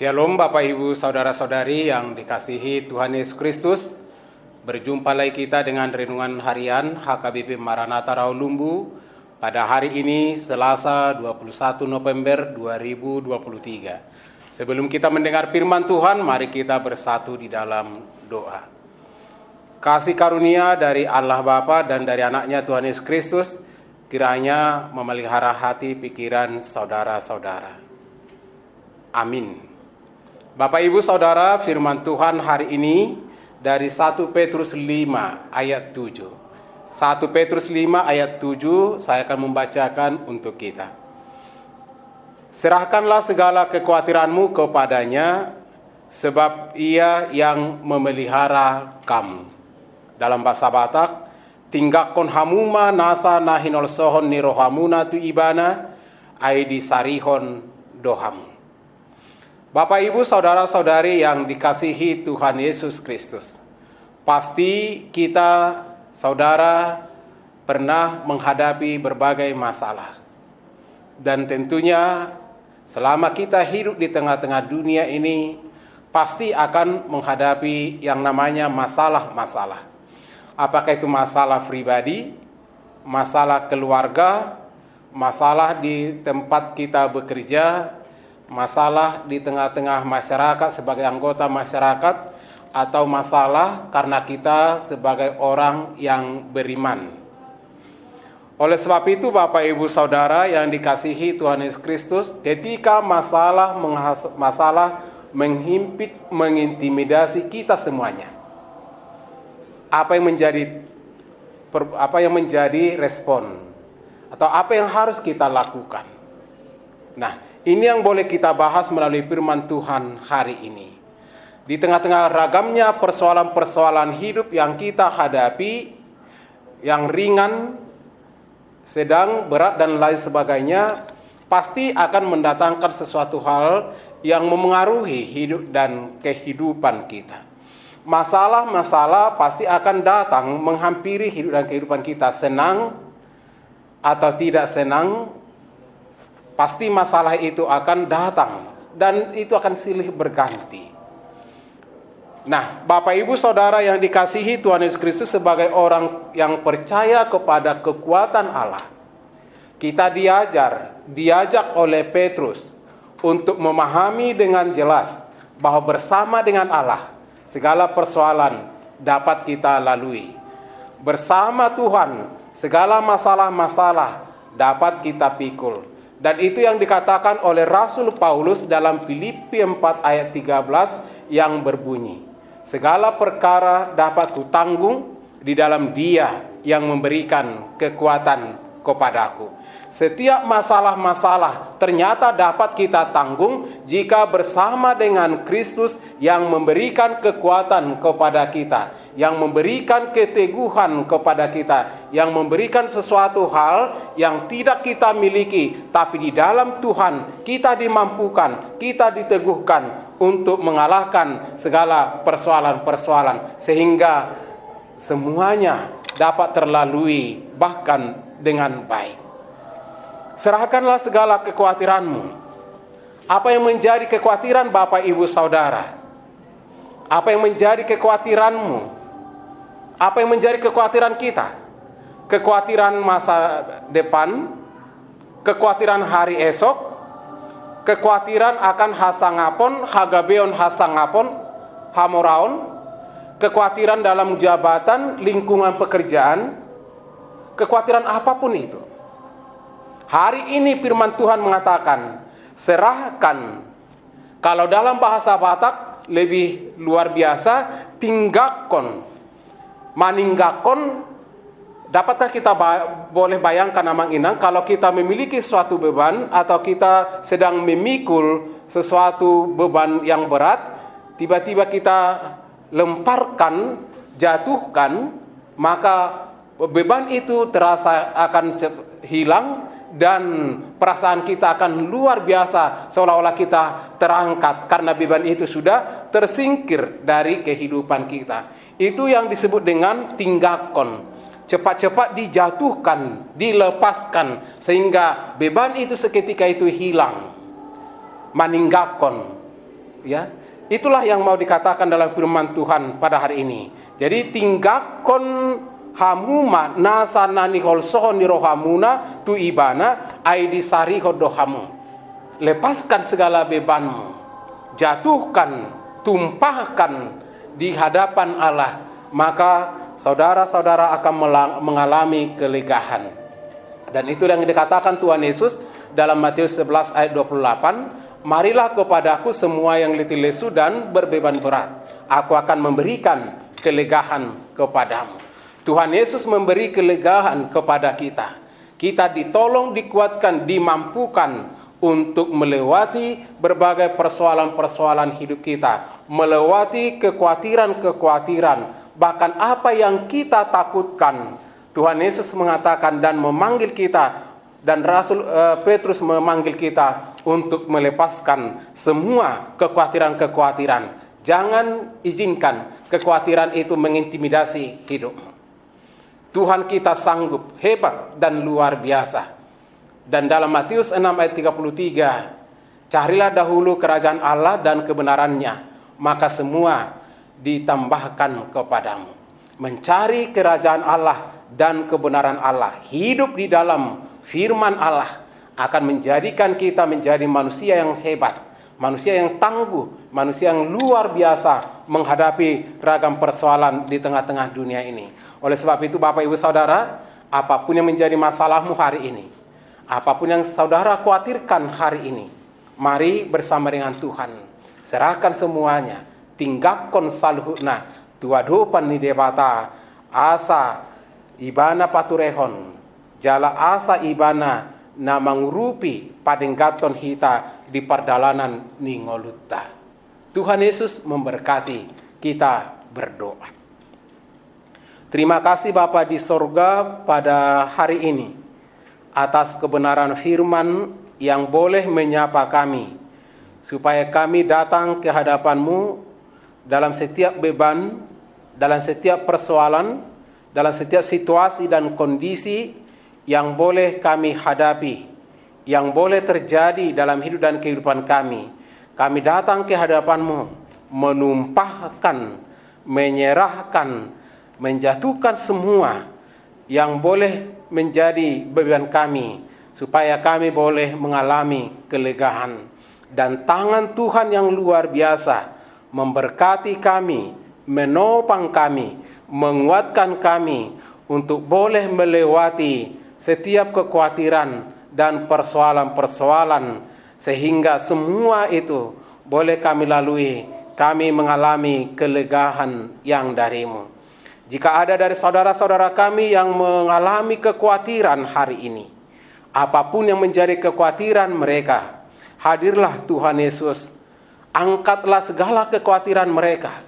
Shalom Bapak Ibu Saudara-saudari yang dikasihi Tuhan Yesus Kristus. Berjumpa lagi kita dengan renungan harian HKBP Maranatha Rawalumbu pada hari ini Selasa 21 November 2023. Sebelum kita mendengar firman Tuhan, mari kita bersatu di dalam doa. Kasih karunia dari Allah Bapa dan dari anaknya Tuhan Yesus Kristus kiranya memelihara hati pikiran saudara-saudara. Amin. Bapak Ibu Saudara, firman Tuhan hari ini dari 1 Petrus 5 ayat 7. 1 Petrus 5 ayat 7 saya akan membacakan untuk kita. Serahkanlah segala kekhawatiranmu kepadanya, sebab ia yang memelihara kamu. Dalam bahasa Batak, tinggakon hamuma nasa nahinol sohon nirohamuna tu ibana, aidi sarihon dohamu. Bapak Ibu Saudara-saudari yang dikasihi Tuhan Yesus Kristus, pasti kita saudara pernah menghadapi berbagai masalah. Dan tentunya selama kita hidup di tengah-tengah dunia ini, pasti akan menghadapi yang namanya masalah-masalah. Apakah itu masalah pribadi, masalah keluarga, masalah di tempat kita bekerja, masalah di tengah-tengah masyarakat sebagai anggota masyarakat, atau masalah karena kita sebagai orang yang beriman. Oleh sebab itu Bapak Ibu Saudara yang dikasihi Tuhan Yesus Kristus, ketika masalah menghimpit, mengintimidasi kita semuanya, apa yang menjadi respon atau apa yang harus kita lakukan? Nah, ini yang boleh kita bahas melalui firman Tuhan hari ini. Di tengah-tengah ragamnya persoalan-persoalan hidup yang kita hadapi, yang ringan, sedang, berat, dan lain sebagainya, pasti akan mendatangkan sesuatu hal yang memengaruhi hidup dan kehidupan kita. Masalah-masalah pasti akan datang menghampiri hidup dan kehidupan kita, senang atau tidak senang. Pasti masalah itu akan datang dan itu akan silih berganti. Nah, Bapak Ibu Saudara yang dikasihi Tuhan Yesus Kristus, sebagai orang yang percaya kepada kekuatan Allah, kita diajak oleh Petrus untuk memahami dengan jelas bahwa bersama dengan Allah segala persoalan dapat kita lalui. Bersama Tuhan segala masalah-masalah dapat kita pikul. Dan itu yang dikatakan oleh Rasul Paulus dalam Filipi 4 ayat 13 yang berbunyi, segala perkara dapat kutanggung di dalam Dia yang memberikan kekuatan kepadaku. Setiap masalah-masalah ternyata dapat kita tanggung jika bersama dengan Kristus yang memberikan kekuatan kepada kita, yang memberikan keteguhan kepada kita, yang memberikan sesuatu hal yang tidak kita miliki, tapi di dalam Tuhan kita dimampukan, kita diteguhkan untuk mengalahkan segala persoalan-persoalan, sehingga semuanya dapat terlalui bahkan dengan baik. Serahkanlah segala kekhawatiranmu. Apa yang menjadi kekhawatiran Bapak Ibu Saudara? Apa yang menjadi kekhawatiranmu? Apa yang menjadi kekhawatiran kita? Kekhawatiran masa depan, kekhawatiran hari esok, kekhawatiran akan hasangapon, hagabeon hasangapon, hamoraon, kekhawatiran dalam jabatan, lingkungan pekerjaan, kekhawatiran apapun itu. Hari ini firman Tuhan mengatakan, serahkan. Kalau dalam bahasa Batak lebih luar biasa, tinggakon, maninggakon. Dapatkah kita boleh bayangkan amang inang, kalau kita memiliki suatu beban atau kita sedang memikul sesuatu beban yang berat, tiba-tiba kita lemparkan, jatuhkan, maka beban itu terasa akan hilang dan perasaan kita akan luar biasa, seolah-olah kita terangkat karena beban itu sudah tersingkir dari kehidupan kita. Itu yang disebut dengan tinggakon. Cepat-cepat dijatuhkan, dilepaskan, sehingga beban itu seketika itu hilang. Maninggakon. Ya, itulah yang mau dikatakan dalam firman Tuhan pada hari ini. Jadi tinggalkan hamuma nasanani holsohon ni rohamuna tu ibana aidi sari hodohamu. Lepaskan segala bebanmu, jatuhkan, tumpahkan di hadapan Allah, maka saudara-saudara akan mengalami kelegaan. Dan itu yang dikatakan Tuhan Yesus dalam Matius 11 ayat 28, marilah kepadaku semua yang letih lesu dan berbeban berat, aku akan memberikan kelegaan kepadamu. Tuhan Yesus memberi kelegaan kepada kita. Kita ditolong, dikuatkan, dimampukan untuk melewati berbagai persoalan-persoalan hidup kita, melewati kekhawatiran-kekhawatiran, bahkan apa yang kita takutkan. Tuhan Yesus mengatakan dan memanggil kita, dan Rasul Petrus memanggil kita untuk melepaskan semua kekhawatiran-kekhawatiran. Jangan izinkan kekhawatiran itu mengintimidasi hidupmu. Tuhan kita sanggup, hebat, dan luar biasa. Dan dalam Matius 6 ayat 33, carilah dahulu kerajaan Allah dan kebenarannya, maka semua ditambahkan kepadamu. Mencari kerajaan Allah dan kebenaran Allah, hidup di dalam firman Allah, akan menjadikan kita menjadi manusia yang hebat, manusia yang tangguh, manusia yang luar biasa menghadapi ragam persoalan di tengah-tengah dunia ini. Oleh sebab itu Bapak Ibu Saudara, apapun yang menjadi masalahmu hari ini, apapun yang saudara khawatirkan hari ini, mari bersama dengan Tuhan, serahkan semuanya, tinggalkan saluhna, tuadopan ni debata, asa ibana paturehon, jala asa ibana na mangurupi padenggaton hita di perdalanan ningolutta. Tuhan Yesus memberkati, kita berdoa. Terima kasih Bapa di sorga pada hari ini atas kebenaran firman yang boleh menyapa kami, supaya kami datang ke hadapan-Mu dalam setiap beban, dalam setiap persoalan, dalam setiap situasi dan kondisi yang boleh kami hadapi, yang boleh terjadi dalam hidup dan kehidupan kami. Kami datang ke hadapan-Mu, menumpahkan, menyerahkan, menjatuhkan semua yang boleh menjadi beban kami, supaya kami boleh mengalami kelegaan. Dan tangan Tuhan yang luar biasa memberkati kami, menopang kami, menguatkan kami untuk boleh melewati setiap kekhawatiran dan persoalan-persoalan, sehingga semua itu boleh kami lalui, kami mengalami kelegaan yang dari-Mu. Jika ada dari saudara-saudara kami yang mengalami kekhawatiran hari ini, apapun yang menjadi kekhawatiran mereka, hadirlah Tuhan Yesus, angkatlah segala kekhawatiran mereka.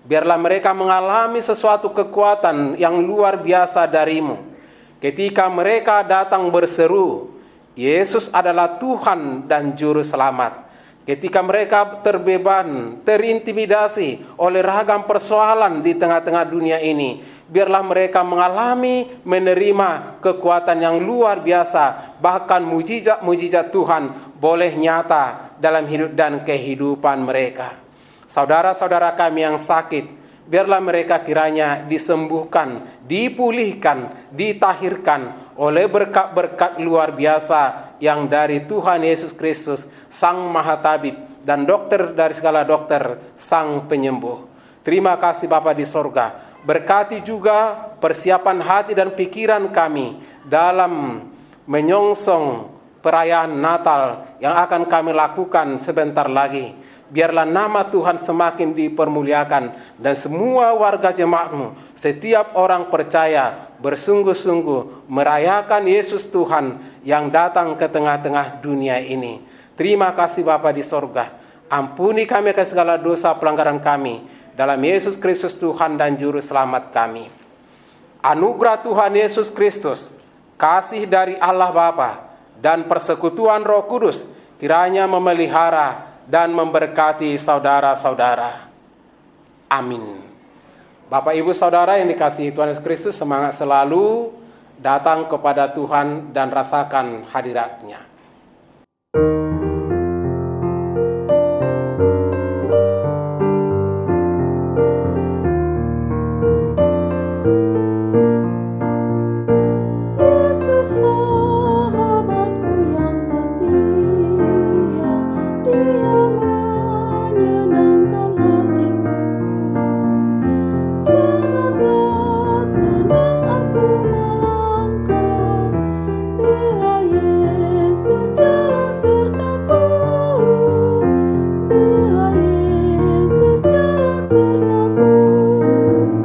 Biarlah mereka mengalami sesuatu kekuatan yang luar biasa dari-Mu. Ketika mereka datang berseru, Yesus adalah Tuhan dan Juru Selamat. Ketika mereka terbeban, terintimidasi oleh ragam persoalan di tengah-tengah dunia ini, biarlah mereka mengalami, menerima kekuatan yang luar biasa. Bahkan mujizat-mujizat Tuhan boleh nyata dalam hidup dan kehidupan mereka. Saudara-saudara kami yang sakit, biarlah mereka kiranya disembuhkan, dipulihkan, ditahirkan oleh berkat-berkat luar biasa yang dari Tuhan Yesus Kristus, Sang Mahatabib, dan dokter dari segala dokter, Sang Penyembuh. Terima kasih Bapa di sorga. Berkati juga persiapan hati dan pikiran kami dalam menyongsong perayaan Natal yang akan kami lakukan sebentar lagi. Biarlah nama Tuhan semakin dipermuliakan, dan semua warga jemaat-Mu, setiap orang percaya, bersungguh-sungguh merayakan Yesus Tuhan yang datang ke tengah-tengah dunia ini. Terima kasih Bapa di sorga. Ampuni kami akan segala dosa pelanggaran kami, dalam Yesus Kristus Tuhan dan Juru Selamat kami. Anugerah Tuhan Yesus Kristus, kasih dari Allah Bapa, dan persekutuan Roh Kudus kiranya memelihara dan memberkati saudara-saudara. Amin. Bapak Ibu Saudara yang dikasihi Tuhan Yesus Kristus, semangat selalu datang kepada Tuhan dan rasakan hadirat-Nya.